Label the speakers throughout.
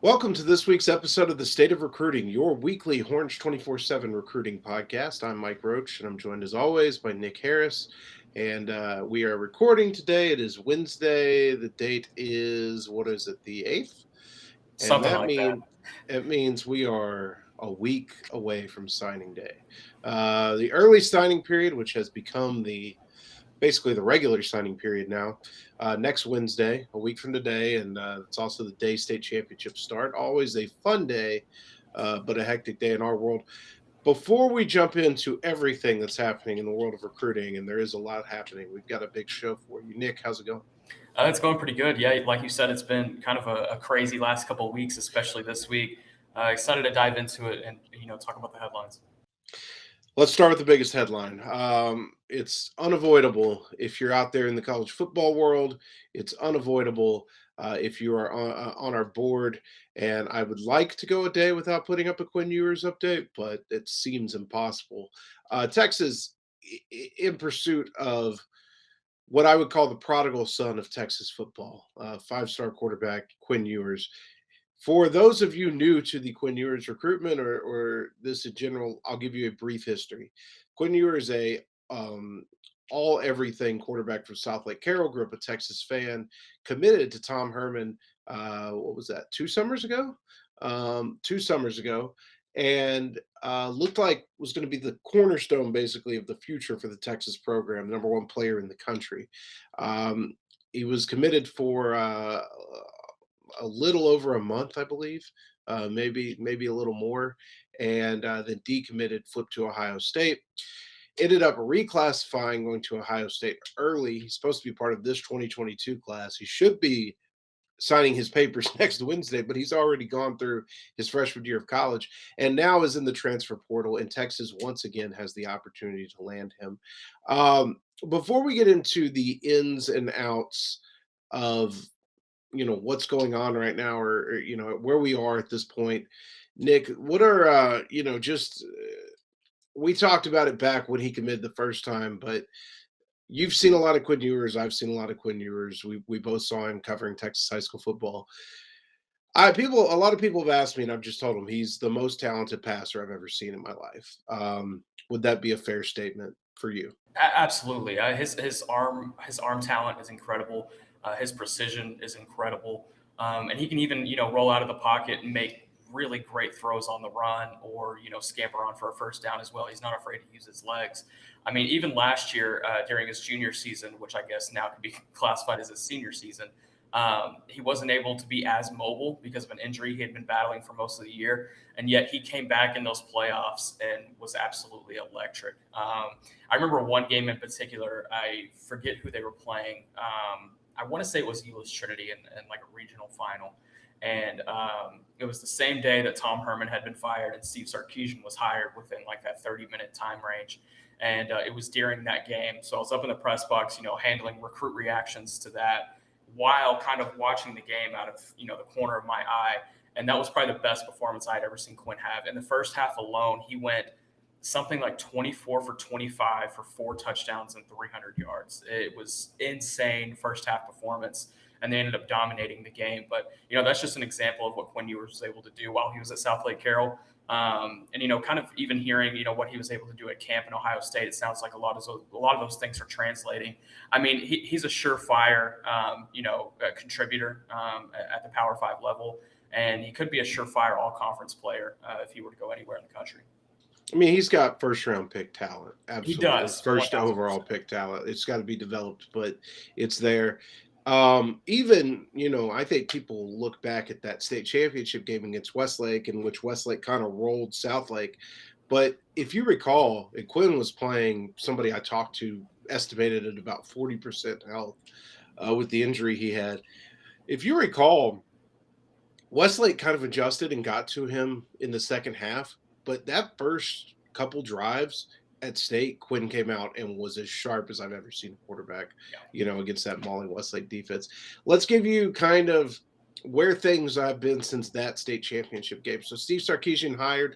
Speaker 1: Welcome to this week's episode of the State of Recruiting, your weekly Horns 24/7 recruiting podcast. I'm Mike Roach, and I'm joined as always by Nick Harris. And we are recording today. It is Wednesday. The date is, what is it, the 8th? And
Speaker 2: Something like that.
Speaker 1: it means we are a week away from signing day. The early signing period, which has become basically the regular signing period now, next Wednesday, a week from today, and it's also the day state championships start. Always a fun day, but a hectic day in our world. Before we jump into everything that's happening in the world of recruiting, and there is a lot happening, we've got a big show for you. Nick, how's it going?
Speaker 2: It's going pretty good. Yeah, like you said, it's been kind of a crazy last couple of weeks, especially this week. Excited to dive into it and talk about the headlines.
Speaker 1: Let's start with the biggest headline. It's unavoidable if you're out there in the college football world. It's unavoidable if you are on our board. And I would like to go a day without putting up a Quinn Ewers update, but it seems impossible. Texas, in pursuit of what I would call the prodigal son of Texas football, five-star quarterback Quinn Ewers. For those of you new to the Quinn Ewers recruitment or this in general, I'll give you a brief history. Quinn Ewers is a all everything quarterback from Southlake Carroll, grew up a Texas fan, committed to Tom Herman. What was that? 2 summers ago. 2 summers ago, and looked like was going to be the cornerstone, basically, of the future for the Texas program. Number one player in the country. He was committed for a little over a month, I believe, maybe a little more, and then decommitted, flipped to Ohio State. Ended up reclassifying, going to Ohio State early. He's supposed to be part of this 2022 class. He should be signing his papers next Wednesday, but he's already gone through his freshman year of college and now is in the transfer portal. And Texas once again has the opportunity to land him. Before we get into the ins and outs of what's going on right now, or where we are at this point, Nick, what are just we talked about it back when he committed the first time, but you've seen a lot of Quinn Ewers. I've seen a lot of Quinn Ewers. We both saw him covering Texas high school football. A lot of people have asked me, and I've just told them he's the most talented passer I've ever seen in my life. Would that be a fair statement for you?
Speaker 2: Absolutely. His arm talent is incredible. His precision is incredible, and he can even roll out of the pocket and make really great throws on the run, or scamper on for a first down as well. He's not afraid to use his legs. I mean, even last year during his junior season, which I guess now can be classified as his senior season, he wasn't able to be as mobile because of an injury he had been battling for most of the year, and yet he came back in those playoffs and was absolutely electric. I remember one game in particular. I forget who they were playing. I want to say it was Euless Trinity in like a regional final. And it was the same day that Tom Herman had been fired and Steve Sarkisian was hired within like that 30-minute time range. And it was during that game. So I was up in the press box, handling recruit reactions to that while kind of watching the game out of, the corner of my eye. And that was probably the best performance I'd ever seen Quinn have. In the first half alone, he went something like 24 for 25 for 4 touchdowns and 300 yards. It was insane first half performance, and they ended up dominating the game. But, that's just an example of what Quinn Ewers was able to do while he was at Southlake Carroll. And, kind of even hearing, what he was able to do at camp in Ohio State, it sounds like a lot of those things are translating. I mean, he's a surefire, contributor at the Power 5 level, and he could be a surefire all-conference player if he were to go anywhere in the country.
Speaker 1: I mean, he's got first-round pick talent. Absolutely.
Speaker 2: He does.
Speaker 1: First
Speaker 2: 1000%.
Speaker 1: overall pick talent. It's got to be developed, but it's there. Even, I think people look back at that state championship game against Westlake, in which Westlake kind of rolled Southlake. But if you recall, and Quinn was playing somebody I talked to, estimated at about 40% health with the injury he had. If you recall, Westlake kind of adjusted and got to him in the second half. But that first couple drives at State, Quinn came out and was as sharp as I've ever seen a quarterback, against that mauling Westlake defense. Let's give you kind of where things have been since that state championship game. So Steve Sarkisian hired.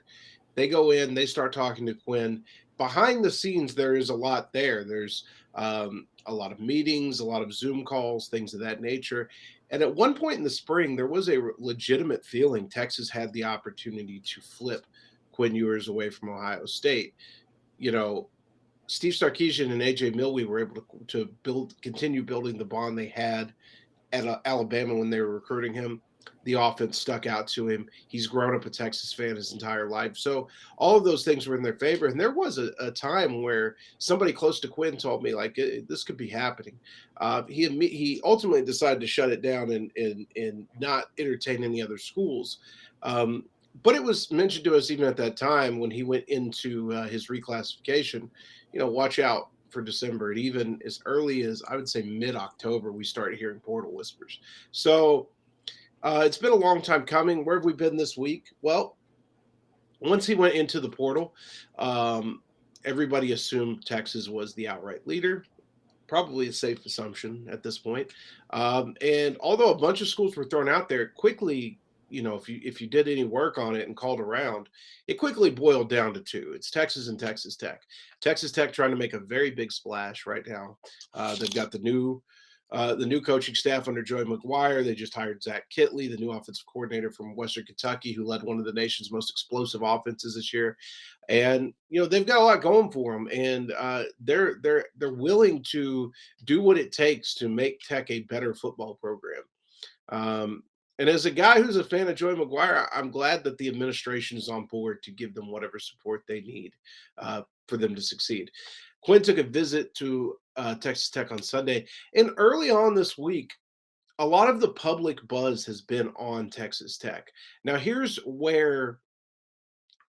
Speaker 1: They go in, they start talking to Quinn. Behind the scenes, there is a lot there. There's a lot of meetings, a lot of Zoom calls, things of that nature. And at one point in the spring, there was a legitimate feeling Texas had the opportunity to flip Quinn Ewers away from Ohio State. You know, Steve Sarkisian and AJ Milwee were able to continue building the bond they had at Alabama when they were recruiting him. The offense stuck out to him. He's grown up a Texas fan his entire life. So all of those things were in their favor. And there was a time where somebody close to Quinn told me, like, this could be happening. He ultimately decided to shut it down and not entertain any other schools. But it was mentioned to us even at that time when he went into his reclassification, watch out for December. And even as early as, I would say, mid-October, we started hearing portal whispers. So it's been a long time coming. Where have we been this week? Well, once he went into the portal, everybody assumed Texas was the outright leader. Probably a safe assumption at this point. And although a bunch of schools were thrown out there, quickly, if you did any work on it and called around, it quickly boiled down to two. It's Texas and Texas Tech. Texas Tech trying to make a very big splash right now. They've got the new coaching staff under Joey McGuire. They just hired Zach Kittley, the new offensive coordinator from Western Kentucky, who led one of the nation's most explosive offenses this year. And they've got a lot going for them, and they're willing to do what it takes to make Tech a better football program. And as a guy who's a fan of Joey McGuire, I'm glad that the administration is on board to give them whatever support they need for them to succeed. Quinn took a visit to Texas Tech on Sunday, and early on this week, a lot of the public buzz has been on Texas Tech. Now, here's where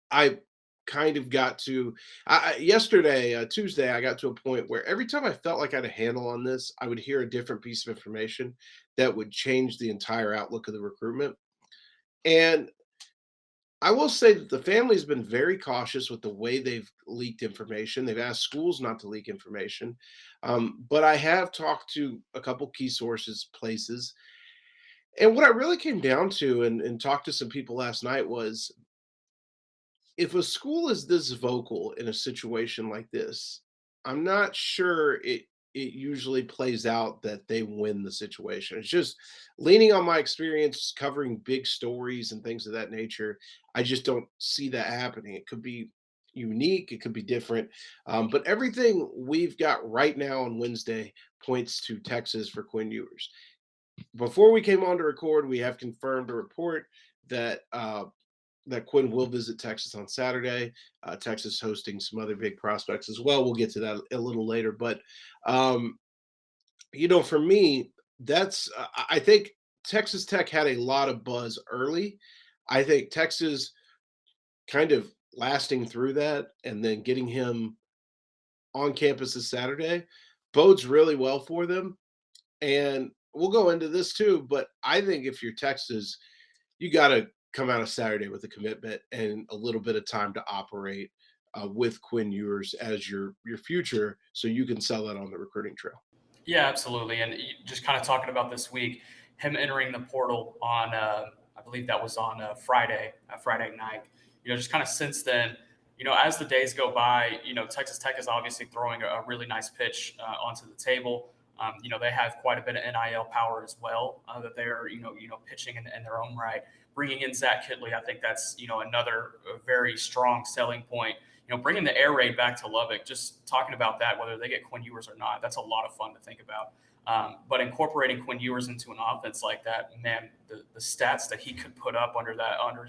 Speaker 1: I kind of got to yesterday, Tuesday, I got to a point where every time I felt like I had a handle on this, I would hear a different piece of information that would change the entire outlook of the recruitment. And I will say that the family's been very cautious with the way they've leaked information. They've asked schools not to leak information. But I have talked to a couple key sources, places. And what I really came down to and talked to some people last night was, if a school is this vocal in a situation like this, I'm not sure it usually plays out that they win the situation. It's just leaning on my experience covering big stories and things of that nature. I just don't see that happening. It could be unique, it could be different. But everything we've got right now on Wednesday points to Texas for Quinn Ewers. Before we came on to record, we have confirmed a report that that Quinn will visit Texas on Saturday. Texas hosting some other big prospects as well. We'll get to that a little later. But, for me, I think Texas Tech had a lot of buzz early. I think Texas kind of lasting through that and then getting him on campus this Saturday bodes really well for them. And we'll go into this too, but I think if you're Texas, you got to come out of Saturday with a commitment and a little bit of time to operate with Quinn Ewers as your future, so you can sell that on the recruiting trail.
Speaker 2: Yeah, absolutely. And just kind of talking about this week, him entering the portal on, I believe that was on Friday night. Just kind of since then, as the days go by, Texas Tech is obviously throwing a really nice pitch onto the table. They have quite a bit of NIL power as well that they're, pitching in their own right. Bringing in Zach Kittley, I think that's, another very strong selling point. Bringing the air raid back to Lubbock, just talking about that, whether they get Quinn Ewers or not, that's a lot of fun to think about. But incorporating Quinn Ewers into an offense like that, man, the stats that he could put up under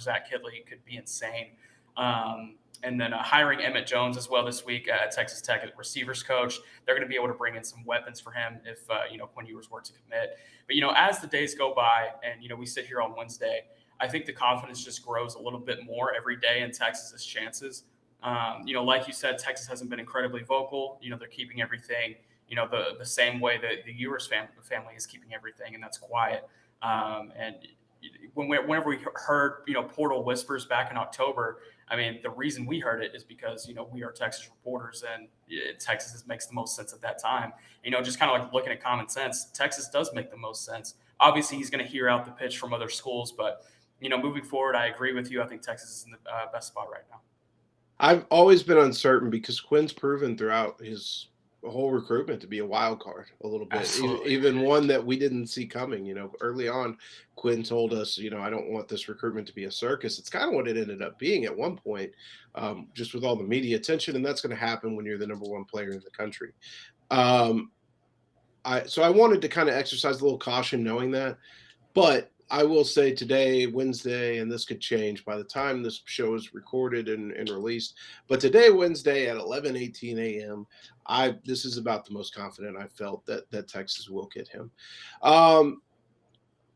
Speaker 2: Zach Kittley could be insane. And then hiring Emmett Jones as well this week at Texas Tech as receivers coach. They're going to be able to bring in some weapons for him if, Quinn Ewers were to commit. But, as the days go by and, we sit here on Wednesday, I think the confidence just grows a little bit more every day in Texas's chances. Like you said, Texas hasn't been incredibly vocal. They're keeping everything, the same way that the Ewers family is keeping everything, and that's quiet. And whenever we heard, portal whispers back in October, I mean, the reason we heard it is because, we are Texas reporters, and Texas makes the most sense at that time. Just kind of like looking at common sense, Texas does make the most sense. Obviously, he's going to hear out the pitch from other schools, but, moving forward, I agree with you. I think Texas is in the best spot right now.
Speaker 1: I've always been uncertain because Quinn's proven throughout his whole recruitment to be a wild card a little bit,
Speaker 2: Absolutely.
Speaker 1: even one that we didn't see coming. Early on, Quinn told us, I don't want this recruitment to be a circus. It's kind of what it ended up being at one point, just with all the media attention, and that's going to happen when you're the number one player in the country. Um, so I wanted to kind of exercise a little caution knowing that, but I will say today, Wednesday, and this could change by the time this show is recorded and released. But today, Wednesday at 11:18 a.m., this is about the most confident I felt that Texas will get him. Um,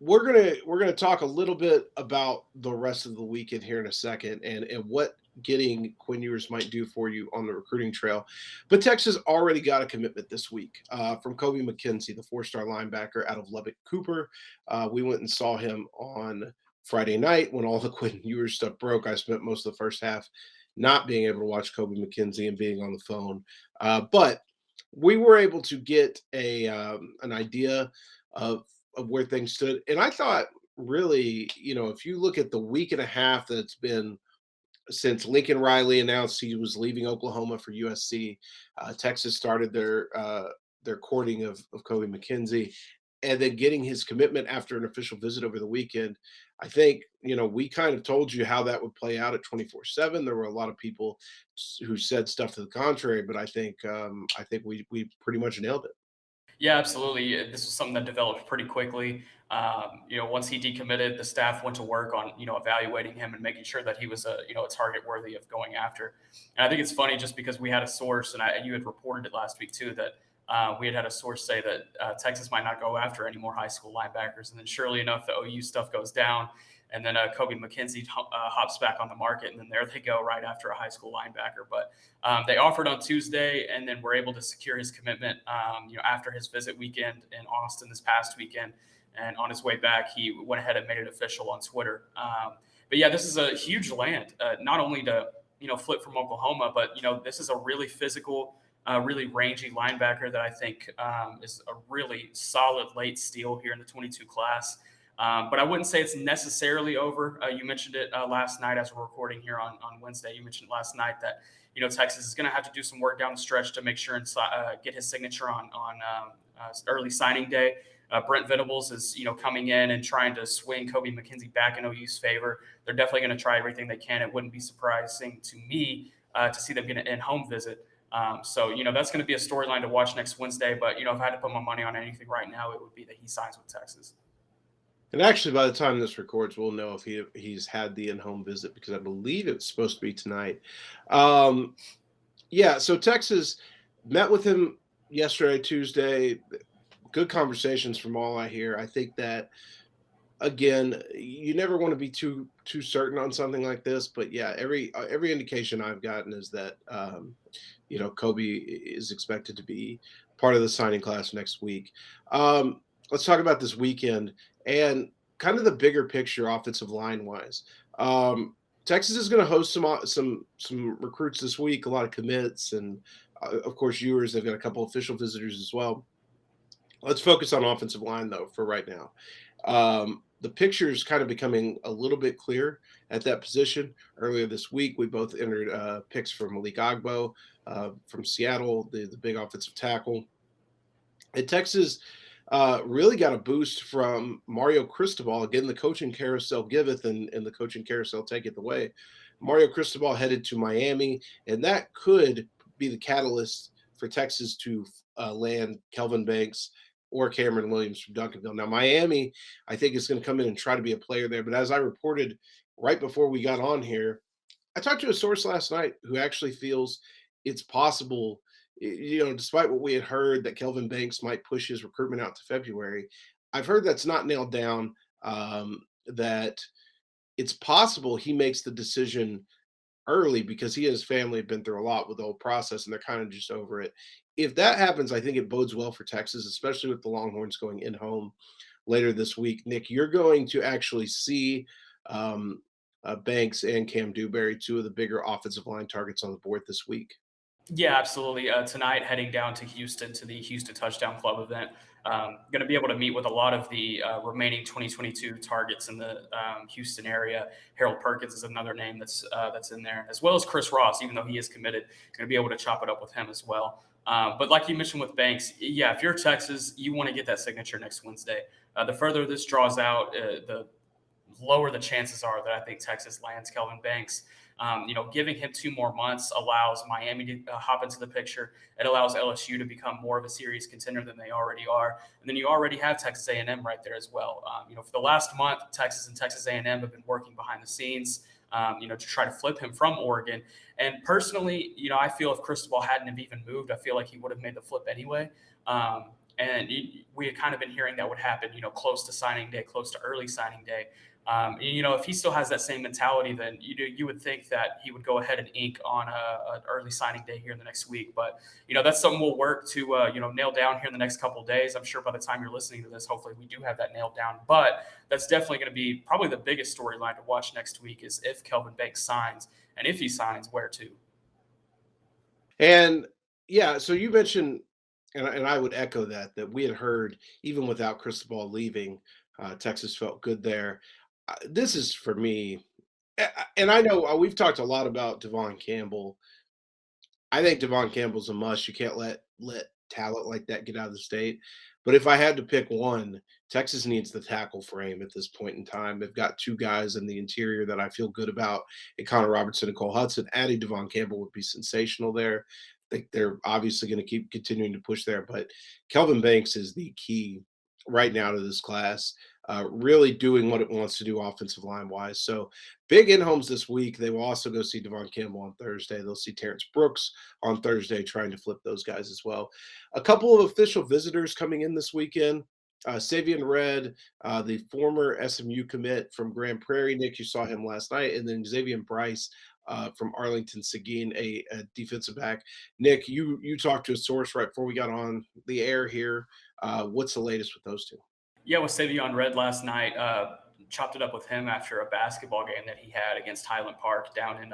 Speaker 1: we're gonna talk a little bit about the rest of the weekend here in a second, and what getting Quinn Ewers might do for you on the recruiting trail. But Texas already got a commitment this week from Kobe McKenzie, the four-star linebacker out of Lubbock Cooper. We went and saw him on Friday night when all the Quinn Ewers stuff broke. I spent most of the first half not being able to watch Kobe McKenzie and being on the phone, but we were able to get an idea of where things stood. And I thought, really, if you look at the week and a half that's been since Lincoln Riley announced he was leaving Oklahoma for USC, Texas started their courting of Kobe McKenzie, and then getting his commitment after an official visit over the weekend. I think we kind of told you how that would play out at 24/7. There were a lot of people who said stuff to the contrary, but I think we pretty much nailed it.
Speaker 2: Yeah, absolutely. This was something that developed pretty quickly. Once he decommitted, the staff went to work on evaluating him and making sure that he was a target worthy of going after. And I think it's funny just because we had a source, and you had reported it last week too, that we had a source say that Texas might not go after any more high school linebackers. And then surely enough, the OU stuff goes down. And then Kobe McKenzie hops back on the market, and then there they go right after a high school linebacker. But they offered on Tuesday, and then were able to secure his commitment. After his visit weekend in Austin this past weekend, and on his way back, he went ahead and made it official on Twitter. But yeah, this is a huge land, not only to flip from Oklahoma, but this is a really physical, really rangy linebacker that I think is a really solid late steal here in the 22 class. But I wouldn't say it's necessarily over. You mentioned it last night as we're recording here on Wednesday. You mentioned last night that Texas is going to have to do some work down the stretch to make sure and get his signature on early signing day. Brent Venables is coming in and trying to swing Kobe McKenzie back in OU's favor. They're definitely going to try everything they can. It wouldn't be surprising to me to see them get an in-home visit. So that's going to be a storyline to watch next Wednesday. But if I had to put my money on anything right now, it would be that he signs with Texas.
Speaker 1: And actually, by the time this records, we'll know if he's had the in-home visit, because I believe it's supposed to be tonight. Yeah, so Texas met with him yesterday, Tuesday. Good conversations from all I hear. I think that, again, you never want to be too certain on something like this, but yeah, every indication I've gotten is that Kobe is expected to be part of the signing class next week. Let's talk about this weekend and kind of the bigger picture, offensive line wise. Texas is going to host some recruits this week, a lot of commits, and of course Ewers. They've got a couple official visitors as well. Let's focus on offensive line though for right now. The picture is kind of becoming a little bit clear at that position. Earlier this week, we both entered picks for Malik Agbo from Seattle, the big offensive tackle. And Texas really got a boost from Mario Cristobal. Again, the coaching carousel giveth, and the coaching carousel taketh away. Mario Cristobal headed to Miami, and that could be the catalyst for Texas to land Kelvin Banks or Cameron Williams from Duncanville. Now, Miami, I think, is going to come in and try to be a player there. But as I reported right before we got on here, I talked to a source last night who actually feels it's possible, despite what we had heard that Kelvin Banks might push his recruitment out to February. I've heard that's not nailed down, that it's possible he makes the decision early because he and his family have been through a lot with the whole process and they're kind of just over it. If that happens, I think it bodes well for Texas, especially with the Longhorns going in home later this week. Nick, you're going to actually see Banks and Cam Dewberry, two of the bigger offensive line targets on the board this week.
Speaker 2: Yeah, absolutely. Tonight, heading down to Houston to the Houston Touchdown Club event. Going to be able to meet with a lot of the remaining 2022 targets in the Houston area. Harold Perkins is another name that's in there, as well as Chris Ross, even though he is committed. Going to be able to chop it up with him as well. But like you mentioned with Banks, yeah, if you're Texas, you want to get that signature next Wednesday. The further this draws out, the lower the chances are that I think Texas lands Kelvin Banks. Giving him 2 more months allows Miami to hop into the picture. It allows LSU to become more of a serious contender than they already are, and then you already have Texas A&M right there as well. For the last month, Texas and Texas A&M have been working behind the scenes. To try to flip him from Oregon. And personally, I feel if Cristobal hadn't have even moved, I feel like he would have made the flip anyway. And we had kind of been hearing that would happen, close to signing day, close to early signing day. If he still has that same mentality, then you would think that he would go ahead and ink on an early signing day here in the next week. But that's something we'll work to nail down here in the next couple of days. I'm sure by the time you're listening to this, hopefully we do have that nailed down. But that's definitely going to be probably the biggest storyline to watch next week is if Kelvin Banks signs, and if he signs, where to.
Speaker 1: And yeah, so you mentioned, and I would echo that we had heard even without Cristobal leaving, Texas felt good there. This is for me, and I know we've talked a lot about Devon Campbell. I think Devon Campbell's a must. You can't let talent like that get out of the state. But if I had to pick one, Texas needs the tackle frame at this point in time. They've got two guys in the interior that I feel good about, and Connor Robertson and Cole Hudson. Adding Devon Campbell would be sensational there. I think they're obviously going to keep continuing to push there, but Kelvin Banks is the key right now to this class, really doing what it wants to do offensive line wise. So big in homes this week. They will also go see Devon Campbell on Thursday. They'll see Terrence Brooks on Thursday, trying to flip those guys as well. A couple of official visitors coming in this weekend. Savion Red, the former SMU commit from Grand Prairie. Nick, you saw him last night. And then Xavier Bryce from Arlington Seguin, a defensive back. Nick, you talked to a source right before we got on the air here. What's the latest with those two?
Speaker 2: Yeah, with Savion Red last night, chopped it up with him after a basketball game that he had against Highland Park down in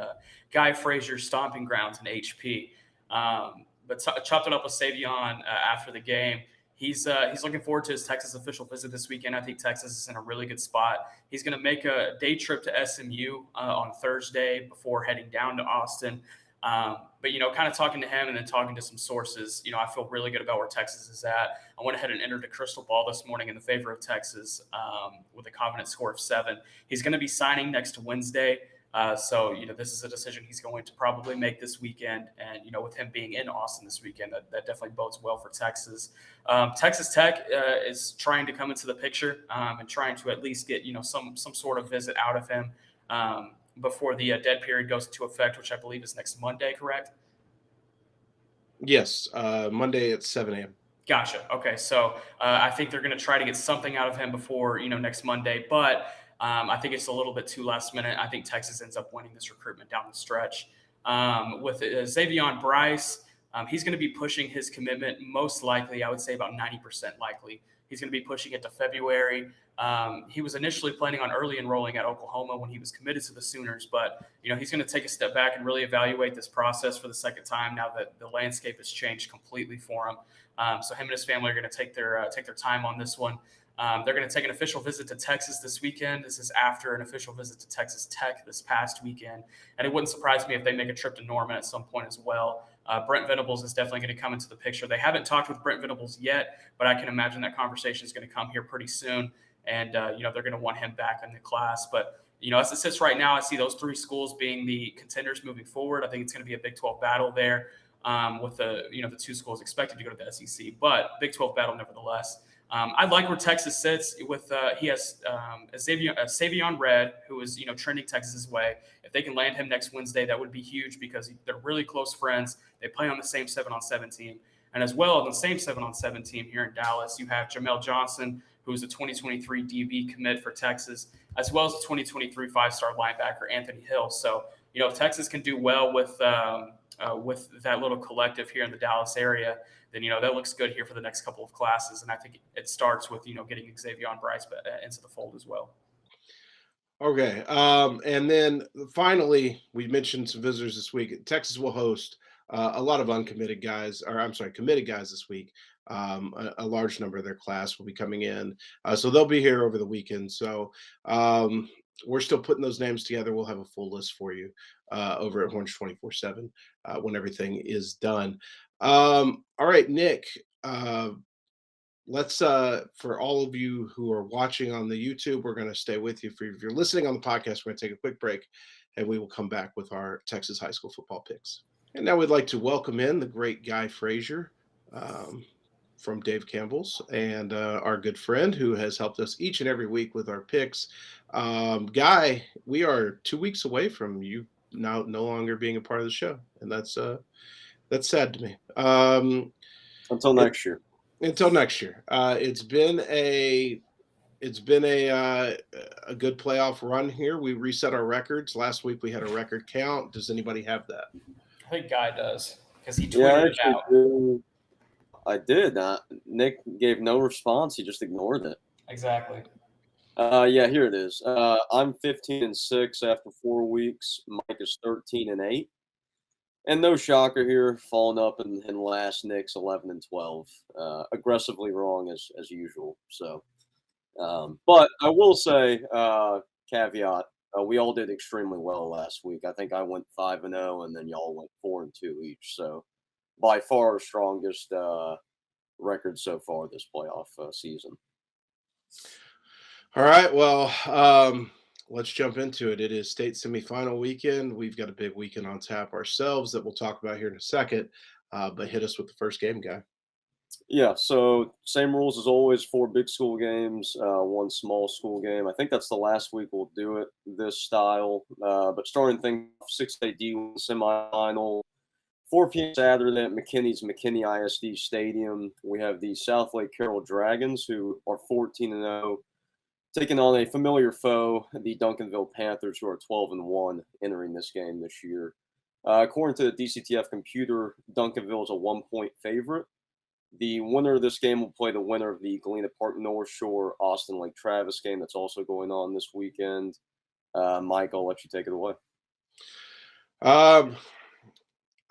Speaker 2: Guy Frazier's stomping grounds in HP. Chopped it up with Savion after the game. He's looking forward to his Texas official visit this weekend. I think Texas is in a really good spot. He's going to make a day trip to SMU on Thursday before heading down to Austin. Kind of talking to him and then talking to some sources, I feel really good about where Texas is at. I went ahead and entered a crystal ball this morning in the favor of Texas with a confident score of 7. He's going to be signing next Wednesday. So this is a decision he's going to probably make this weekend. And, with him being in Austin this weekend, that definitely bodes well for Texas. Texas Tech is trying to come into the picture and trying to at least get, some sort of visit out of him before the dead period goes into effect, which I believe is next Monday, correct?
Speaker 1: Yes, Monday at 7 a.m.
Speaker 2: Gotcha. Okay, so I think they're going to try to get something out of him before next Monday, but I think it's a little bit too last minute. I think Texas ends up winning this recruitment down the stretch. With Xavier Bryce, he's going to be pushing his commitment most likely. I would say about 90% likely. He's going to be pushing it to February. He was initially planning on early enrolling at Oklahoma when he was committed to the Sooners, but he's going to take a step back and really evaluate this process for the second time now that the landscape has changed completely for him. So him and his family are going to take their time on this one. They're going to take an official visit to Texas this weekend. This is after an official visit to Texas Tech this past weekend. And it wouldn't surprise me if they make a trip to Norman at some point as well. Brent Venables is definitely going to come into the picture. They haven't talked with Brent Venables yet, but I can imagine that conversation is going to come here pretty soon. And, they're going to want him back in the class. But, as it sits right now, I see those 3 schools being the contenders moving forward. I think it's going to be a Big 12 battle there with the 2 schools expected to go to the SEC. But Big 12 battle nevertheless. I like where Texas sits with he has Savion Red, who is trending Texas's way. If they can land him next Wednesday, that would be huge because they're really close friends. They play on the same 7-on-7 team, and as well on the same 7-on-7 team here in Dallas, you have Jamel Johnson, who's a 2023 DB commit for Texas, as well as a 2023 5-star linebacker Anthony Hill. So if Texas can do well with that little collective here in the Dallas area, then that looks good here for the next couple of classes. And I think it starts with getting Xavier Bryce into the fold as well.
Speaker 1: Okay, and then finally, we mentioned some visitors this week. Texas will host a lot of uncommitted guys, or I'm sorry, committed guys this week. A large number of their class will be coming in, so they'll be here over the weekend. So we're still putting those names together. We'll have a full list for you over at Horns 24/7 when everything is done. All right, Nick. Let's for all of you who are watching on the YouTube, we're going to stay with you. For if you're listening on the podcast, we're going to take a quick break, and we will come back with our Texas high school football picks. And now we'd like to welcome in the great Guy Frazier from Dave Campbell's, and our good friend who has helped us each and every week with our picks. Guy, we are 2 weeks away from you now no longer being a part of the show, and that's sad to me.
Speaker 3: Until next year.
Speaker 1: Until next year. It's been a good playoff run here. We reset our records. Last week we had a record count. Does anybody have that?
Speaker 2: I think Guy does because he tweeted it out.
Speaker 3: I did. Nick gave no response. He just ignored it.
Speaker 2: Exactly.
Speaker 3: Yeah, here it is. I'm 15-6 after 4 weeks. Mike is 13-8. And no shocker here, falling up in last. Nick's 11-12, aggressively wrong as usual. So, but I will say, caveat: we all did extremely well last week. I think I went 5-0, and then y'all went 4-2 each. So, by far, our strongest record so far this playoff season.
Speaker 1: All right, well, let's jump into it. It is state semifinal weekend. We've got a big weekend on tap ourselves that we'll talk about here in a second. But hit us with the first game, Guy.
Speaker 3: Yeah, so same rules as always, 4 big school games, 1 small school game. I think that's the last week we'll do it this style. But starting things off, 6A D1 semifinal, 4 p.m. Saturday at McKinney's McKinney ISD Stadium. We have the Southlake Carroll Dragons, who are 14-0. Taking on a familiar foe, the Duncanville Panthers, who are 12-1, entering this game this year. According to the DCTF computer, Duncanville is a 1-point favorite. The winner of this game will play the winner of the Galena Park North Shore Austin Lake Travis game that's also going on this weekend. Mike, I'll let you take it away.
Speaker 1: I'm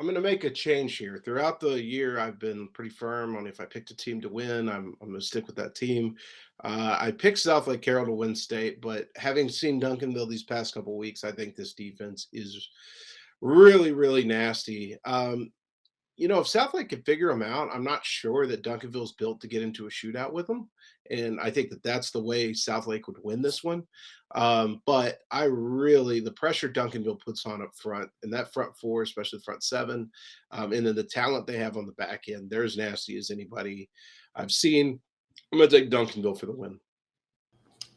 Speaker 1: going to make a change here. Throughout the year, I've been pretty firm on if I picked a team to win, I'm going to stick with that team. I picked Southlake Carroll to win state, but having seen Duncanville these past couple of weeks, I think this defense is really, really nasty. If Southlake could figure them out, I'm not sure that Duncanville's built to get into a shootout with them. And I think that that's the way Southlake would win this one. But the pressure Duncanville puts on up front, and that front 4, especially front 7, and then the talent they have on the back end, they're as nasty as anybody I've seen. I'm going to take Duncanville for the win.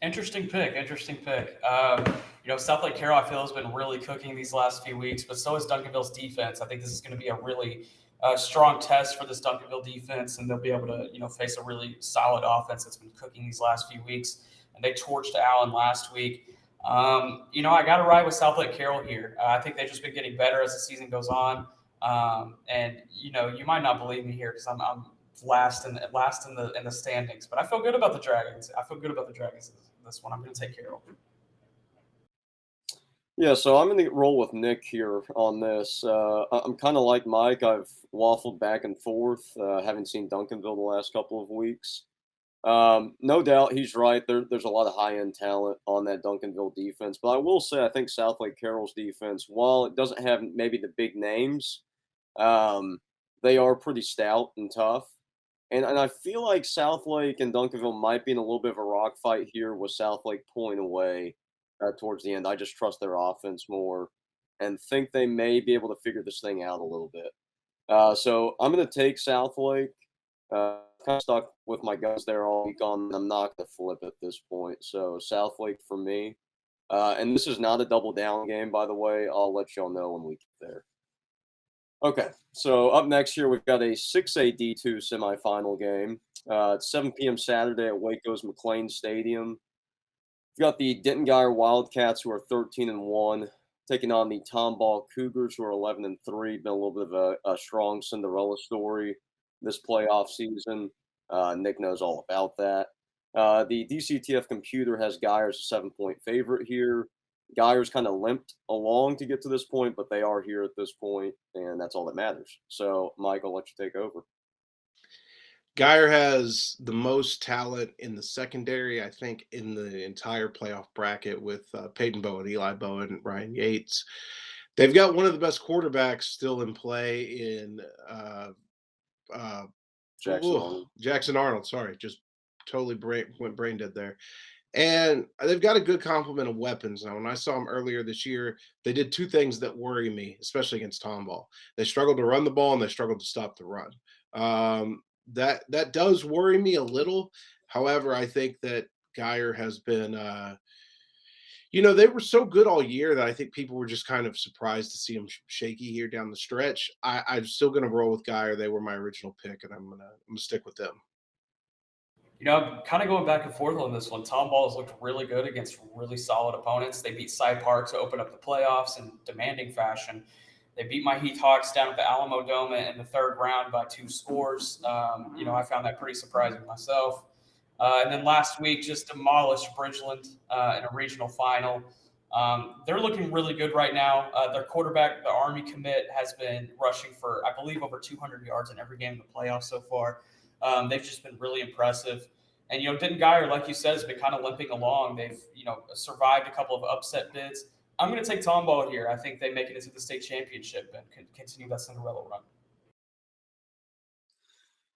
Speaker 2: Interesting pick. Southlake Carroll, I feel, has been really cooking these last few weeks, but so is Duncanville's defense. I think this is going to be a really strong test for this Duncanville defense, and they'll be able to, face a really solid offense that's been cooking these last few weeks. And they torched Allen last week. I got to ride with Southlake Carroll here. I think they've just been getting better as the season goes on. You might not believe me here because I'm last in the standings, but I feel good about the Dragons. This one. I'm going to take Carroll.
Speaker 3: Yeah, so I'm going to roll with Nick here on this. I'm kind of like Mike. I've waffled back and forth. Haven't seen Duncanville the last couple of weeks. No doubt he's right. There's a lot of high-end talent on that Duncanville defense. But I will say I think Southlake Carroll's defense, while it doesn't have maybe the big names, they are pretty stout and tough. And I feel like Southlake and Duncanville might be in a little bit of a rock fight here with Southlake pulling away towards the end. I just trust their offense more and think they may be able to figure this thing out a little bit. So I'm going to take Southlake. Kind of stuck with my guns there all week on. I'm not going to flip at this point. So Southlake for me. And this is not a double down game, by the way. I'll let y'all know when we get there. Okay, so up next here, we've got a 6A D2 semifinal game. It's 7 p.m. Saturday at Waco's McLean Stadium. We've got the Denton Guyer Wildcats, who are 13-1, taking on the Tomball Cougars, who are 11-3. Been a little bit of a strong Cinderella story this playoff season. Nick knows all about that. The DCTF computer has Guyer as a 7-point favorite here. Guyer's kind of limped along to get to this point, but they are here at this point, and that's all that matters. So, Mike, I'll let you take over.
Speaker 1: Geyer has the most talent in the secondary, I think, in the entire playoff bracket with Peyton Bowen, Eli Bowen, and Ryan Yates. They've got one of the best quarterbacks still in play in uh,
Speaker 3: Jackson Arnold.
Speaker 1: Jackson Arnold. Sorry, just totally went brain dead there. And they've got a good complement of weapons. Now, when I saw them earlier this year, they did two things that worry me, especially against Tomball. They struggled to run the ball and they struggled to stop the run. That does worry me a little. However, I think that Geyer has been, they were so good all year that I think people were just kind of surprised to see them shaky here down the stretch. I'm still going to roll with Geyer. They were my original pick, and I'm gonna stick with them.
Speaker 2: I'm kind of going back and forth on this one. Tomball has looked really good against really solid opponents. They beat Cy Park to open up the playoffs in demanding fashion. They beat my Heath Hawks down at the Alamo Dome in the third round by 2 scores. I found that pretty surprising myself. And then last week, just demolished Bridgeland in a regional final. They're looking really good right now. Their quarterback, the Army commit, has been rushing for, I believe, over 200 yards in every game in the playoffs so far. They've just been really impressive. And, Denton Geyer, like you said, has been kind of limping along. They've, survived a couple of upset bids. I'm going to take Tomball here. I think they make it into the state championship and can continue that Cinderella run.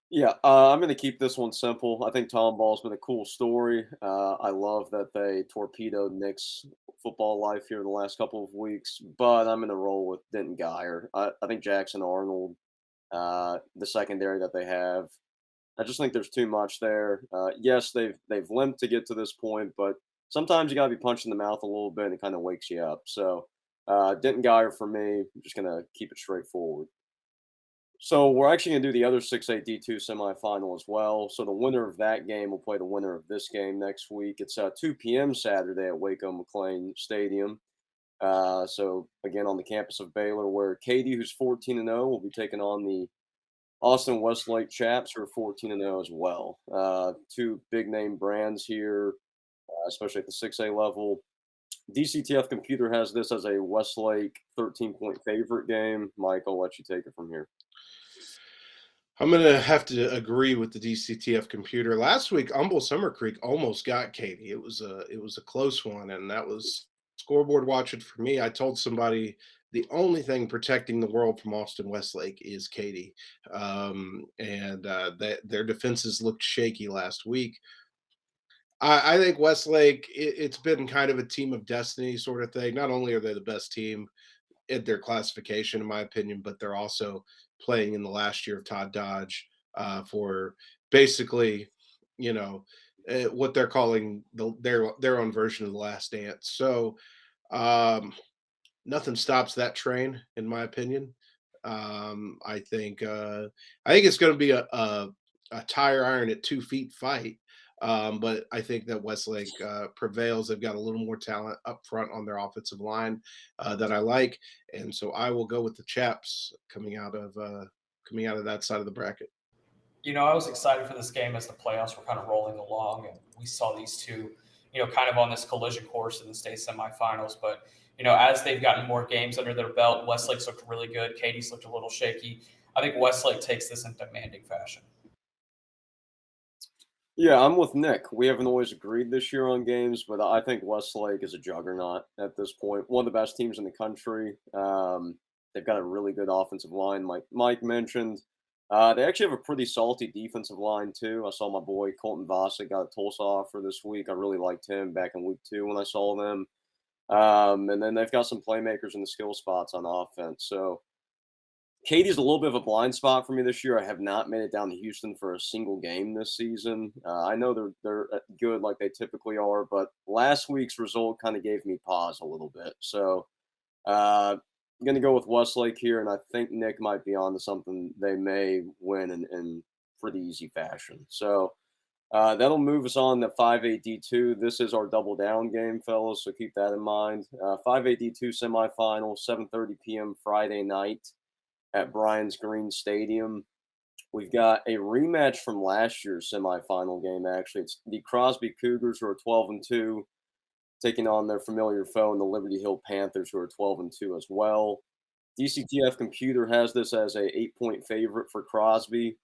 Speaker 3: Yeah, I'm going to keep this one simple. I think Tomball's been a cool story. I love that they torpedoed Nick's football life here in the last couple of weeks, but I'm going to roll with Denton Geyer. I think Jackson Arnold, the secondary that they have, I just think there's too much there. Yes, they've limped to get to this point, but sometimes you got to be punched in the mouth a little bit, and it kind of wakes you up. So Denton Geyer for me. I'm just gonna keep it straightforward. So we're actually gonna do the other 6A D2 semifinal as well. So the winner of that game will play the winner of this game next week. It's 2 p.m. Saturday at Waco McLean Stadium. So again on the campus of Baylor, where Katy, who's 14-0, will be taking on the Austin Westlake Chaps, who are 14-0 as well. Two big name brands here, especially at the 6A level. DCTF Computer has this as a Westlake 13-point favorite game. Mike, I'll let you take it from here.
Speaker 1: I'm gonna have to agree with the DCTF Computer. Last week, Humble Summer Creek almost got Katy. It was a close one, and that was scoreboard watching for me. I told somebody the only thing protecting the world from Austin Westlake is Katy, and that their defenses looked shaky last week. I think Westlake, it's been kind of a team of destiny sort of thing. Not only are they the best team at their classification, in my opinion, but they're also playing in the last year of Todd Dodge for basically, you know, what they're calling their own version of the Last Dance. So um, nothing stops that train, in my opinion. I think it's going to be a tire iron at 2 feet fight. But I think that Westlake prevails. They've got a little more talent up front on their offensive line that I like, and so I will go with the Chaps coming out of that side of the bracket.
Speaker 2: I was excited for this game as the playoffs were kind of rolling along, and we saw these two, kind of on this collision course in the state semifinals. But as they've gotten more games under their belt, Westlake's looked really good. Katy's looked a little shaky. I think Westlake takes this in demanding fashion.
Speaker 3: Yeah, I'm with Nick. We haven't always agreed this year on games, but I think Westlake is a juggernaut at this point. One of the best teams in the country. They've got a really good offensive line, like Mike mentioned. They actually have a pretty salty defensive line, too. I saw my boy Colton Vossick got a Tulsa offer this week. I really liked him back in week 2 when I saw them. And then they've got some playmakers in the skill spots on offense. So Katy's a little bit of a blind spot for me this year. I have not made it down to Houston for a single game this season. I know they're good like they typically are, but last week's result kind of gave me pause a little bit. So I'm going to go with Westlake here, and I think Nick might be on to something. They may win in pretty easy fashion. So that'll move us on to 5AD2. This is our double down game, fellas, so keep that in mind. 5AD2 semifinal, 7:30 p.m. Friday night at Bryans Green Stadium. We've got a rematch from last year's semifinal game, actually. It's the Crosby Cougars, who are 12-2, taking on their familiar foe in the Liberty Hill Panthers, who are 12-2 as well. DCTF Computer has this as a 8-point favorite for Crosby.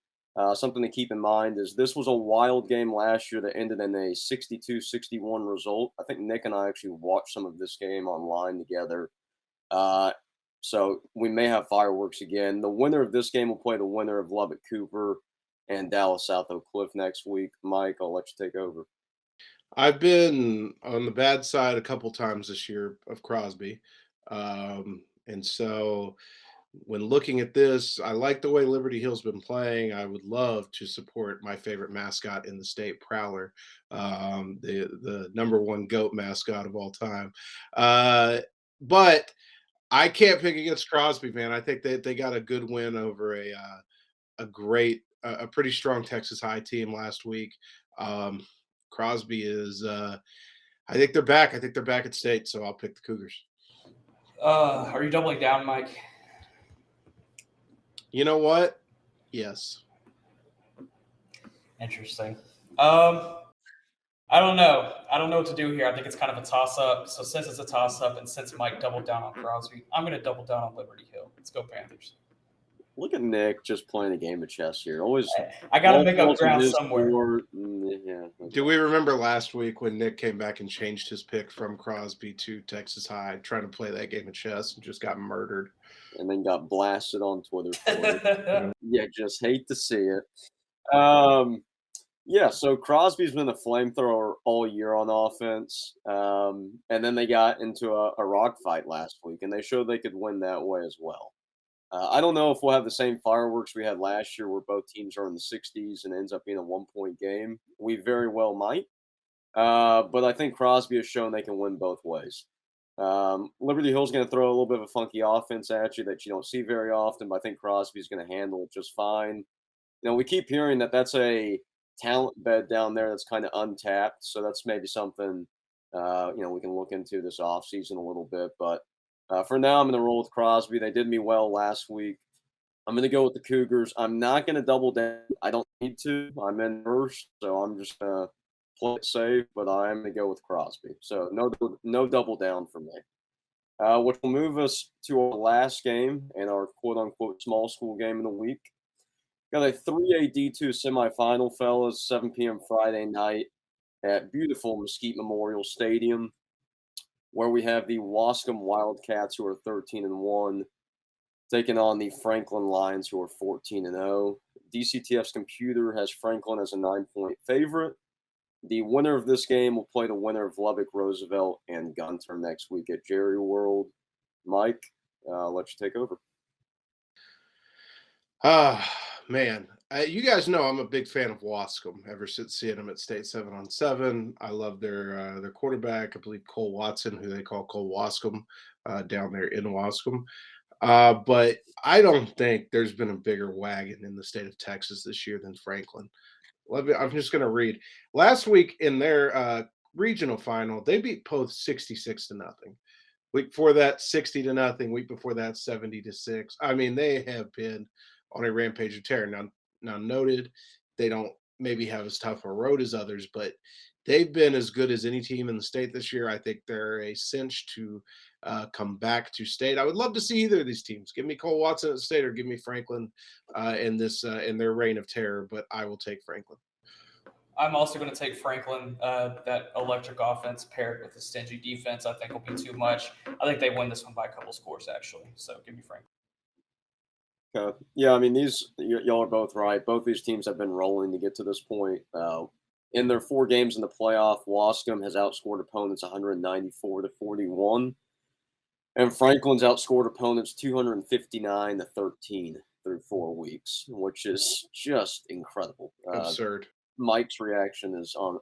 Speaker 3: Something to keep in mind is this was a wild game last year that ended in a 62-61 result. I think Nick and I actually watched some of this game online together. So we may have fireworks again. The winner of this game will play the winner of Lubbock Cooper and Dallas South Oak Cliff next week. Mike, I'll let you take over.
Speaker 1: I've been on the bad side a couple times this year of Crosby. And so when looking at this, I like the way Liberty Hill's been playing. I would love to support my favorite mascot in the state, Prowler, the number one goat mascot of all time. But I can't pick against Crosby, man. I think that they got a good win over a pretty strong Texas High team last week. Um, Crosby is, I think they're back. I think they're back at state, so I'll pick the Cougars.
Speaker 2: Are you doubling down, Mike?
Speaker 1: You know what? Yes.
Speaker 2: Interesting. I don't know. I don't know what to do here. I think it's kind of a toss-up. So since it's a toss-up and since Mike doubled down on Crosby, I'm going to double down on Liberty Hill. Let's go Panthers.
Speaker 3: Look at Nick just playing a game of chess here. Always,
Speaker 2: I got to make up ground somewhere.
Speaker 3: Yeah.
Speaker 1: Do we remember last week when Nick came back and changed his pick from Crosby to Texas High, trying to play that game of chess and just got murdered?
Speaker 3: And then got blasted on Twitter for it. Yeah, just hate to see it. Yeah, so Crosby's been a flamethrower all year on offense. And then they got into a rock fight last week, and they showed they could win that way as well. I don't know if we'll have the same fireworks we had last year where both teams are in the 60s and ends up being a 1-point game. We very well might. But I think Crosby has shown they can win both ways. Liberty Hill's going to throw a little bit of a funky offense at you that you don't see very often, but I think Crosby's going to handle it just fine. We keep hearing that that's a talent bed down there that's kind of untapped, so that's maybe something we can look into this offseason a little bit. But for now, I'm going to roll with Crosby. They did me well last week. I'm going to go with the Cougars. I'm not going to double down. I don't need to. I'm in first, so I'm just going to play it safe, but I'm going to go with Crosby. So no double down for me. Which will move us to our last game and our quote-unquote small school game of the week. Got a 3A D2 semifinal, fellas, 7 p.m. Friday night at beautiful Mesquite Memorial Stadium, where we have the Waskom Wildcats, who are 13-1, taking on the Franklin Lions, who are 14-0. DCTF's computer has Franklin as a 9-point favorite. The winner of this game will play the winner of Lubbock, Roosevelt, and Gunter next week at Jerry World. Mike, let you take over.
Speaker 1: Man, you guys know I'm a big fan of Waskom ever since seeing them at State 7-on-7. I love their quarterback, I believe Cole Watson, who they call Cole Waskom, down there in Waskom. But I don't think there's been a bigger wagon in the state of Texas this year than Franklin. I'm just going to read. Last week in their regional final, they beat Poth 66-0. Week before that, 60-0. Week before that, 70-6. I mean, they have been on a rampage of terror. Now noted, they don't maybe have as tough a road as others, but they've been as good as any team in the state this year. I think they're a cinch to come back to state. I would love to see either of these teams. Give me Cole Watson at state or give me Franklin in their reign of terror, but I will take Franklin.
Speaker 2: I'm also going to take Franklin. That electric offense paired with the stingy defense, I think, will be too much. I think they win this one by a couple scores, actually. So give me Franklin.
Speaker 3: Yeah, I mean, y'all are both right. Both these teams have been rolling to get to this point. In their 4 games in the playoff, Waskom has outscored opponents 194-41, and Franklin's outscored opponents 259-13 through 4 weeks, which is just incredible.
Speaker 1: Absurd.
Speaker 3: Mike's reaction is on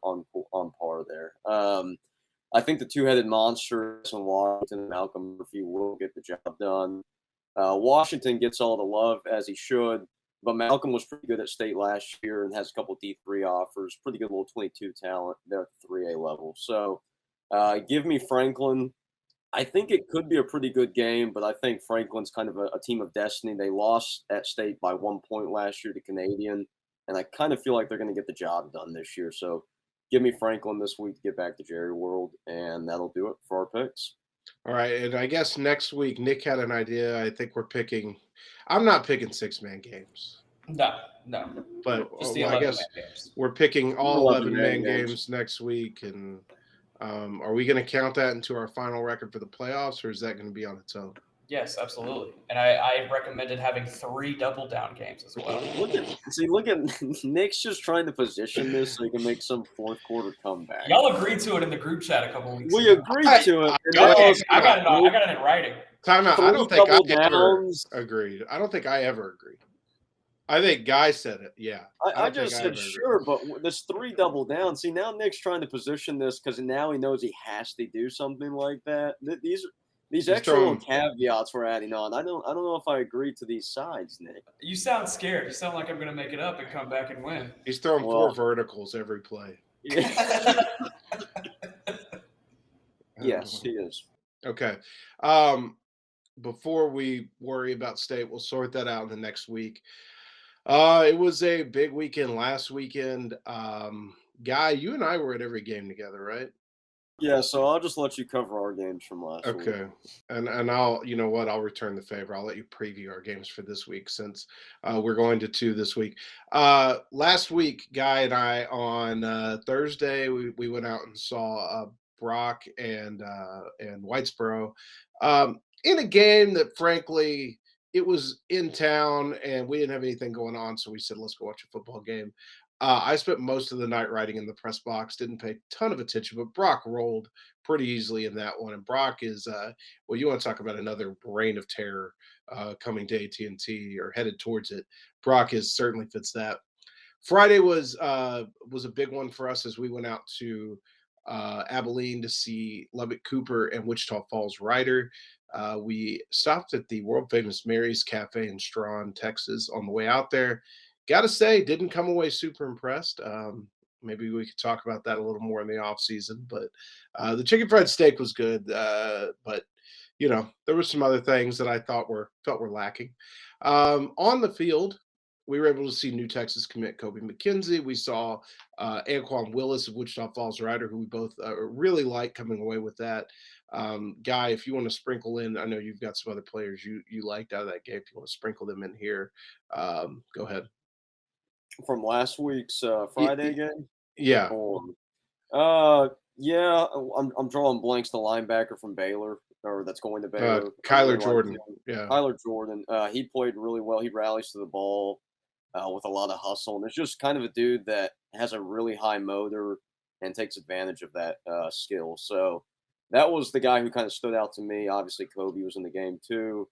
Speaker 3: par there. I think the two-headed monsters in Washington and Malcolm Murphy will get the job done. Washington gets all the love, as he should, but Malcolm was pretty good at state last year and has a couple D3 offers, pretty good little 22 talent there at the 3A level. So give me Franklin. I think it could be a pretty good game, but I think Franklin's kind of a team of destiny. They lost at state by 1 point last year to Canadian, and I kind of feel like they're going to get the job done this year. So give me Franklin this week to get back to Jerry World, and that'll do it for our picks.
Speaker 1: All right, and I guess next week Nick had an idea. I think I'm not picking 6-man games.
Speaker 2: No.
Speaker 1: But
Speaker 2: Just the
Speaker 1: I
Speaker 2: 11
Speaker 1: guess
Speaker 2: man games.
Speaker 1: we're picking all 11 man
Speaker 3: games.
Speaker 1: games next week. And are we going to count that into our final record for the playoffs, or is that going to be on its own?
Speaker 2: Yes, absolutely. And I recommended having 3 double down games as well.
Speaker 3: Look at Nick's just trying to position this so he can make some fourth quarter comeback.
Speaker 2: Y'all agreed to it in the group chat a couple weeks
Speaker 3: We
Speaker 2: ago.
Speaker 3: agreed to it.
Speaker 2: I got it in writing.
Speaker 1: Time out. I don't think I
Speaker 3: double
Speaker 1: ever
Speaker 3: downs.
Speaker 1: agreed. I don't think I ever agreed. I think Guy said it. Yeah.
Speaker 3: I just said sure, but there's 3 double downs. See, now Nick's trying to position this because now he knows he has to do something like that. These extra little caveats we're adding on. I don't know if I agree to these sides, Nick.
Speaker 2: You sound scared. You sound like I'm going to make it up and come back and win.
Speaker 1: He's throwing 4 verticals every play.
Speaker 3: Yes, he is.
Speaker 1: Okay. Before we worry about state, we'll sort that out in the next week. It was a big weekend last weekend. Guy, you and I were at every game together, right?
Speaker 3: Yeah, so I'll just let you cover our games from last week.
Speaker 1: Okay. And I'll, I'll return the favor. I'll let you preview our games for this week since we're going to 2 this week. Last week, Guy and I on Thursday, we went out and saw Brock and Whitesboro in a game that, frankly, it was in town and we didn't have anything going on. So we said, let's go watch a football game. I spent most of the night riding in the press box, didn't pay a ton of attention, but Brock rolled pretty easily in that one. And Brock is, well, you want to talk about another reign of terror coming to AT&T or headed towards it. Brock certainly fits that. Friday was a big one for us as we went out to Abilene to see Lubbock Cooper and Wichita Falls Rider. We stopped at the world famous Mary's Cafe in Strawn, Texas on the way out there. Got to say, didn't come away super impressed. Maybe we could talk about that a little more in the off season, but the chicken fried steak was good. But there were some other things that I felt were lacking. On the field, we were able to see New Texas commit Kobe McKenzie. We saw Anquan Willis of Wichita Falls Rider, who we both really like coming away with that. Guy, if you want to sprinkle in, I know you've got some other players you liked out of that game. If you want to sprinkle them in here, go ahead.
Speaker 3: From last week's Friday game?
Speaker 1: Yeah.
Speaker 3: Yeah, I'm drawing blanks. The linebacker from Baylor, or that's going to Baylor.
Speaker 1: Kyler Jordan. Yeah.
Speaker 3: Kyler Jordan. He played really well. He rallies to the ball with a lot of hustle. And it's just kind of a dude that has a really high motor and takes advantage of that skill. So that was the guy who kind of stood out to me. Obviously, Kobe was in the game too.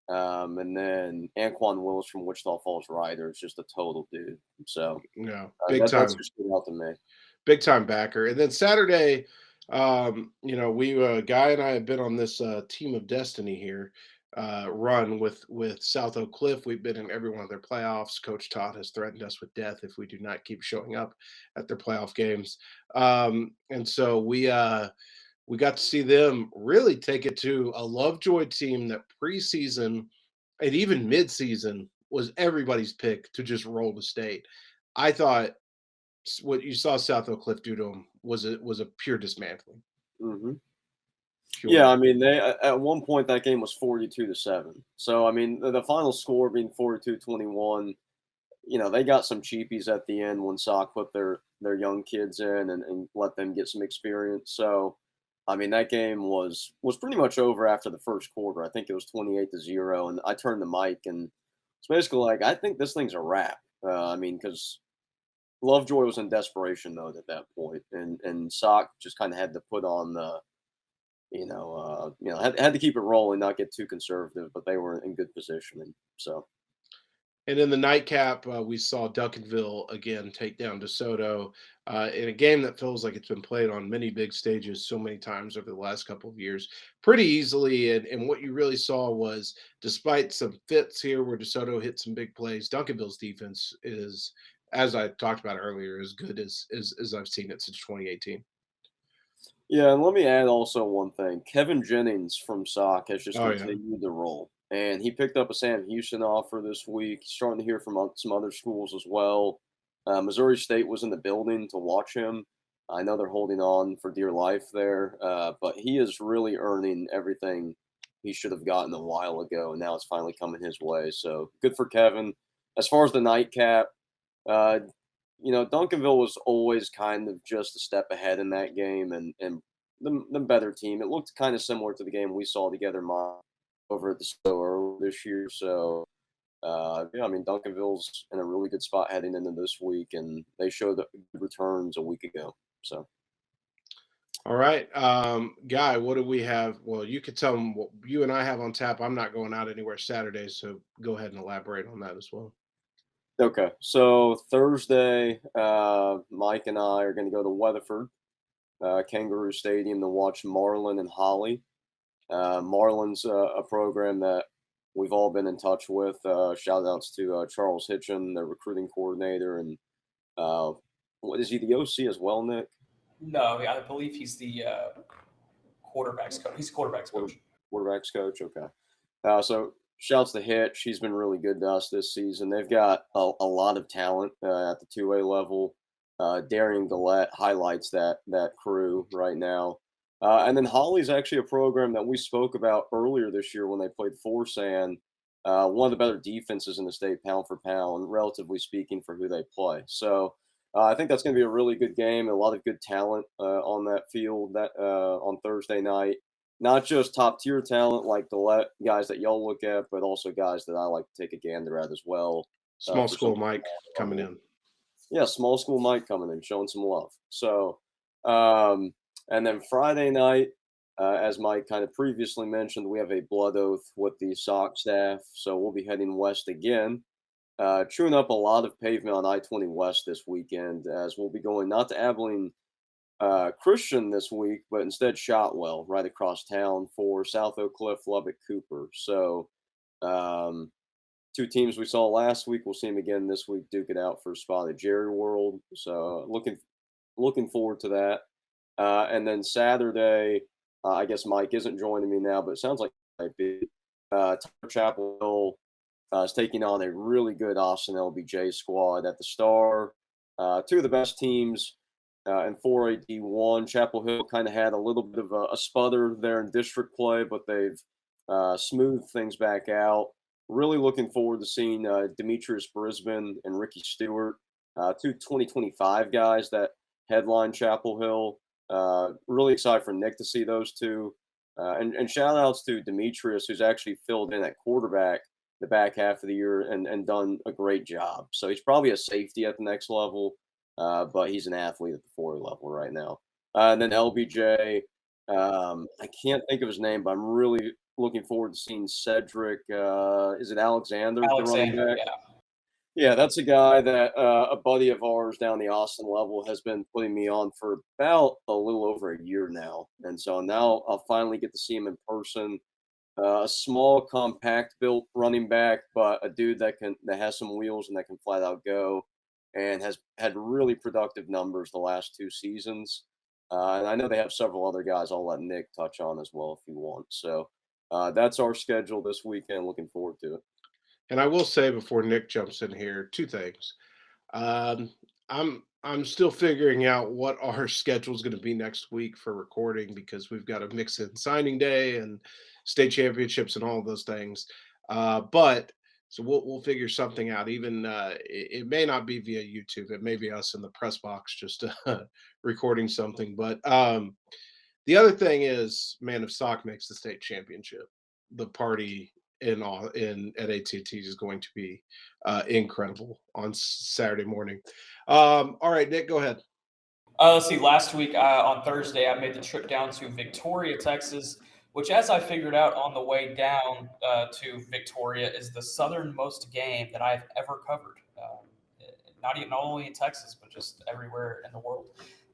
Speaker 3: And then Anquan Willis from Wichita Falls Rider is just a total dude. So
Speaker 1: yeah, big time.
Speaker 3: That's just stood out to me.
Speaker 1: Big time backer. And then Saturday, we Guy and I have been on this Team of Destiny here run with South Oak Cliff. We've been in every one of their playoffs. Coach Todd has threatened us with death if we do not keep showing up at their playoff games. And so we got to see them really take it to a Lovejoy team that preseason and even midseason was everybody's pick to just roll the state. I thought what you saw South Oak Cliff do to them was a pure dismantling.
Speaker 3: Mm-hmm. Yeah, I mean, they at one point that game was 42-7. So I mean, the final score being 42-21. They got some cheapies at the end when Sock put their young kids in and let them get some experience. So I mean, that game was pretty much over after the first quarter. I think it was 28-0, and I turned the mic, and it's basically like, I think this thing's a wrap. I mean, because Lovejoy was in desperation mode at that point, and Sock just kind of had to put on the, had to keep it rolling, not get too conservative, but they were in good positioning. So.
Speaker 1: And in the nightcap, we saw Duncanville again take down DeSoto in a game that feels like it's been played on many big stages so many times over the last couple of years, pretty easily. And what you really saw was, despite some fits here where DeSoto hit some big plays, Duncanville's defense is, as I talked about earlier, as good as I've seen it since 2018.
Speaker 3: Yeah, and let me add also one thing. Kevin Jennings from Sock has just continued to roll. And he picked up a Sam Houston offer this week. He's starting to hear from some other schools as well. Missouri State was in the building to watch him. I know they're holding on for dear life there, but he is really earning everything he should have gotten a while ago, and now it's finally coming his way. So good for Kevin. as far as the nightcap, uh, Duncanville was always kind of just a step ahead in that game, and the better team. It looked kind of similar to the game we saw together over at the store this year. So, yeah, I mean, Duncanville's in a really good spot heading into this week, and they showed good returns a week ago. So,
Speaker 1: All right, Guy, what do we have? Well, you could tell them what you and I have on tap. I'm not going out anywhere Saturday, so go ahead and elaborate on that as well.
Speaker 3: okay. So Thursday, Mike and I are going to go to Weatherford, Kangaroo Stadium to watch Marlin and Holly. Marlin's a program that we've all been in touch with. Shout outs to Charles Hitchin, the recruiting coordinator, and what is he, the OC as well, Nick?
Speaker 2: No, I believe he's the quarterbacks coach. He's quarterbacks coach.
Speaker 3: Quarterbacks coach, okay. So shouts to Hitch. He's been really good to us this season. They've got a lot of talent at the 2A level. Darian Gillette highlights that crew right now. And then Holly's actually a program that we spoke about earlier this year when they played Forsan. One of the better defenses in the state, pound for pound, relatively speaking, for who they play. So I think that's going to be a really good game. A lot of good talent on that field on Thursday night. Not just top tier talent like the guys that y'all look at, but also guys that I like to take a gander at as well.
Speaker 1: Small school Mike coming in.
Speaker 3: Yeah, small school Mike coming in, showing some love. So, and then Friday night, as Mike kind of previously mentioned, we have a blood oath with the SOC staff. So we'll be heading west again, chewing up a lot of pavement on I-20 West this weekend, as we'll be going not to Abilene Christian this week, but instead Shotwell right across town for South Oak Cliff, Lubbock, Cooper. So, two teams we saw last week, we'll see them again this week, duke it out for a spot at Jerry World. So looking forward to that. And then Saturday, I guess Mike isn't joining me now, but it sounds like he might be. Chapel Hill is taking on a really good Austin LBJ squad at the Star. Two of the best teams in 4A D1. Chapel Hill kind of had a little bit of a sputter there in district play, but they've smoothed things back out. Really looking forward to seeing Demetrius Brisbane and Ricky Stewart, two 2025 guys that headline Chapel Hill. Really excited for Nick to see those two. And shout outs to Demetrius, who's actually filled in at quarterback the back half of the year and done a great job. So he's probably a safety at the next level, but he's an athlete at the 4A level right now. And then LBJ, I can't think of his name, but I'm really looking forward to seeing Cedric. Is it Alexander?
Speaker 2: Alexander, yeah.
Speaker 3: Yeah, that's a guy that a buddy of ours down the Austin level has been putting me on for about a little over a year now. And so now I'll finally get to see him in person. A small, compact built running back, but a dude that has some wheels and that can flat out go, and has had really productive numbers the last 2 seasons. And I know they have several other guys I'll let Nick touch on as well if you want. So that's our schedule this weekend. Looking forward to it.
Speaker 1: And I will say before Nick jumps in here, 2 things. I'm still figuring out what our schedule is going to be next week for recording, because we've got to mix in signing day and state championships and all of those things. But so we'll figure something out. Even it may not be via YouTube. It may be us in the press box just recording something. But the other thing is, man, if SOC makes the state championship, the party at AT&T is going to be incredible on Saturday morning. All right, Nick, go ahead.
Speaker 2: Let's see. Last week on Thursday, I made the trip down to Victoria, Texas, which, as I figured out on the way down to Victoria, is the southernmost game that I've ever covered. Not only in Texas, but just everywhere in the world.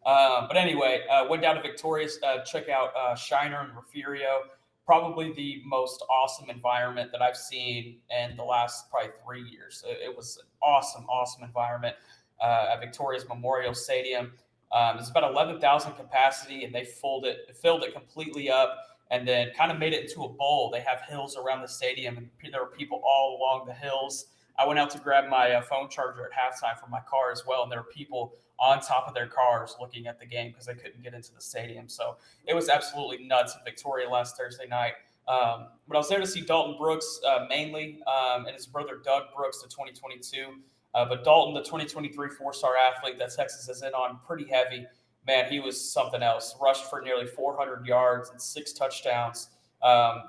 Speaker 2: But anyway, went down to Victoria, check out Shiner and Refugio. Probably the most awesome environment that I've seen in the last probably 3 years. It was an awesome environment at Victoria's Memorial Stadium. It's about 11,000 capacity, and they filled it completely up, and then kind of made it into a bowl. They have hills around the stadium, and there were people all along the hills. I went out to grab my phone charger at halftime for my car as well, and there were people on top of their cars looking at the game because they couldn't get into the stadium. So it was absolutely nuts in Victoria last Thursday night. But I was there to see Dalton Brooks mainly, and his brother Doug Brooks, the 2022. But Dalton, the 2023 four-star athlete that Texas is in on pretty heavy, man, he was something else. Rushed for nearly 400 yards and 6 touchdowns,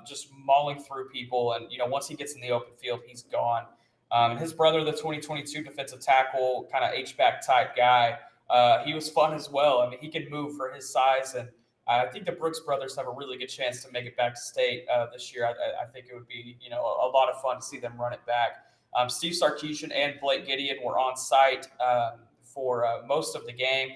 Speaker 2: just mauling through people. And, once he gets in the open field, he's gone. And his brother, the 2022 defensive tackle, kind of H-back type guy, he was fun as well. I mean, he can move for his size, and I think the Brooks brothers have a really good chance to make it back to state this year. I think it would be, a lot of fun to see them run it back. Steve Sarkisian and Blake Gideon were on site for most of the game,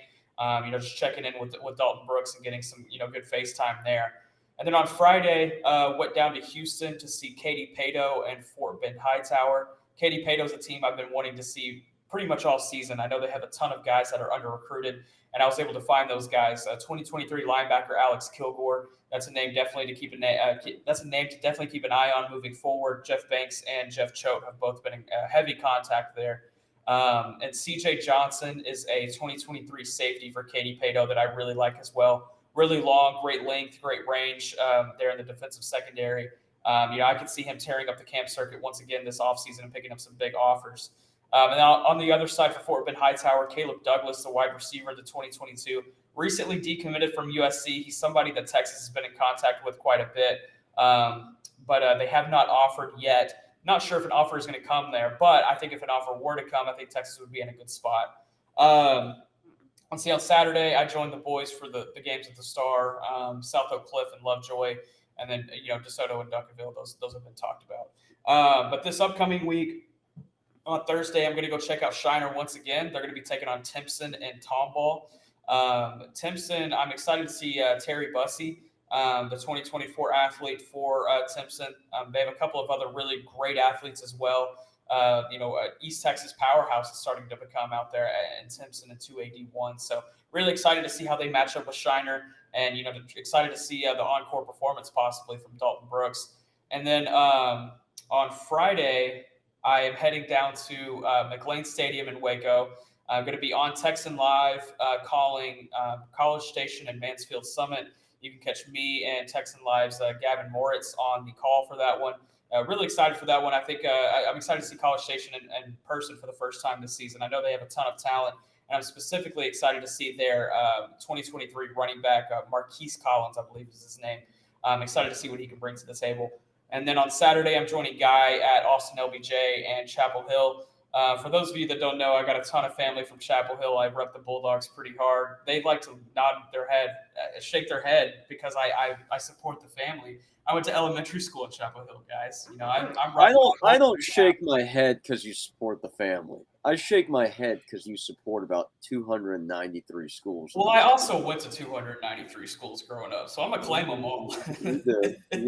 Speaker 2: just checking in with Dalton Brooks and getting some, good FaceTime there. And then on Friday, went down to Houston to see Katy Pato and Fort Bend Hightower. Katy Pato is a team I've been wanting to see pretty much all season. I know they have a ton of guys that are under-recruited, and I was able to find those guys. 2023 linebacker Alex Kilgore. That's a name definitely to keep definitely keep an eye on moving forward. Jeff Banks and Jeff Choate have both been in heavy contact there. And CJ Johnson is a 2023 safety for Katy Pato that I really like as well. Really long, great length, great range there in the defensive secondary. I could see him tearing up the camp circuit once again this offseason and picking up some big offers. And on the other side for Fort Bend Hightower, Caleb Douglas, the wide receiver, the 2022, recently decommitted from USC. He's somebody that Texas has been in contact with quite a bit, but they have not offered yet. Not sure if an offer is going to come there, but I think if an offer were to come, I think Texas would be in a good spot. Let's see, on Saturday, I joined the boys for the games at the Star, South Oak Cliff and Lovejoy, and then, DeSoto and Duncanville. Those have been talked about. But this upcoming week, on Thursday, I'm going to go check out Shiner once again. They're going to be taking on Timpson and Tomball. Timpson, I'm excited to see Terry Bussey, the 2024 athlete for Timpson. They have a couple of other really great athletes as well. East Texas powerhouse is starting to become out there in Timpson and 2AD1. So really excited to see how they match up with Shiner, and excited to see the encore performance possibly from Dalton Brooks. And then on Friday, I am heading down to McLean Stadium in Waco. I'm going to be on Texan Live calling College Station and Mansfield Summit. You can catch me and Texan Live's Gavin Moritz on the call for that one. Really excited for that one. I think I'm excited to see College Station in person for the first time this season. I know they have a ton of talent, and I'm specifically excited to see their 2023 running back, Marquise Collins, I believe is his name. I'm excited to see what he can bring to the table. And then on Saturday, I'm joining Guy at Austin LBJ and Chapel Hill. For those of you that don't know, I got a ton of family from Chapel Hill. I rep the Bulldogs pretty hard. They like to nod their head, shake their head because I support the family. I went to elementary school in Chapel Hill, guys.
Speaker 3: I don't shake my head because you support the family. I shake my head because you support about 293 schools.
Speaker 2: Well, I also went to 293 schools growing up, so I'm going to claim them all.
Speaker 3: You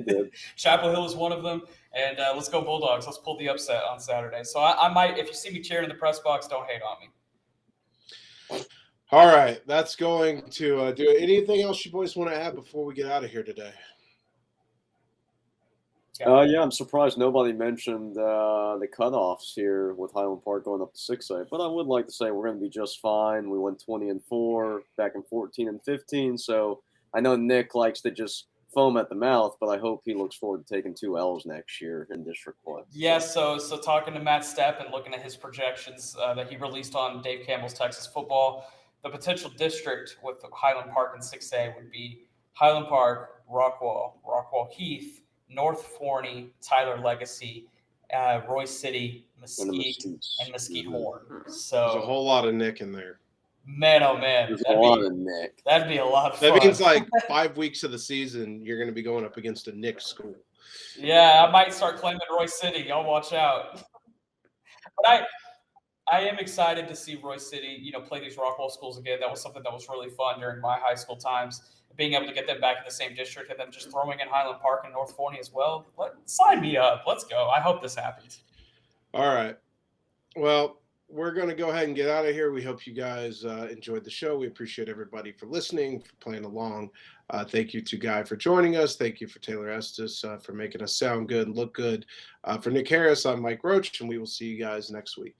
Speaker 3: did.
Speaker 2: Chapel Hill is one of them, and let's go Bulldogs. Let's pull the upset on Saturday. So I might, if you see me cheering in the press box, don't hate on me.
Speaker 1: All right, that's going to do it. Anything else you boys want to add before we get out of here today?
Speaker 3: Yeah, I'm surprised nobody mentioned the cutoffs here with Highland Park going up to 6A. But I would like to say we're going to be just fine. We went 20-4, back in 14-15. So I know Nick likes to just foam at the mouth, but I hope he looks forward to taking 2 L's next year in district play.
Speaker 2: Yeah, so talking to Matt Stepp and looking at his projections that he released on Dave Campbell's Texas Football, the potential district with Highland Park in 6A would be Highland Park, Rockwall Heath, North Forney, Tyler Legacy, Royce City, Mesquite, and Mesquite Horn. So
Speaker 1: there's a whole lot of Nick in there.
Speaker 2: Man, oh man,
Speaker 3: there's a lot of Nick.
Speaker 2: That'd be a lot of fun.
Speaker 1: That means like 5 weeks of the season, you're going to be going up against a Nick school.
Speaker 2: Yeah, I might start claiming Royce City. Y'all watch out. But I am excited to see Royce City, play these Rockwall schools again. That was something that was really fun during my high school times. Being able to get them back in the same district and then just throwing in Highland Park and North Forney as well. Sign me up. Let's go. I hope this happens.
Speaker 1: All right. Well, we're going to go ahead and get out of here. We hope you guys enjoyed the show. We appreciate everybody for listening, for playing along. Thank you to Guy for joining us. Thank you for Taylor Estes for making us sound good and look good. For Nick Harris, I'm Mike Roach, and we will see you guys next week.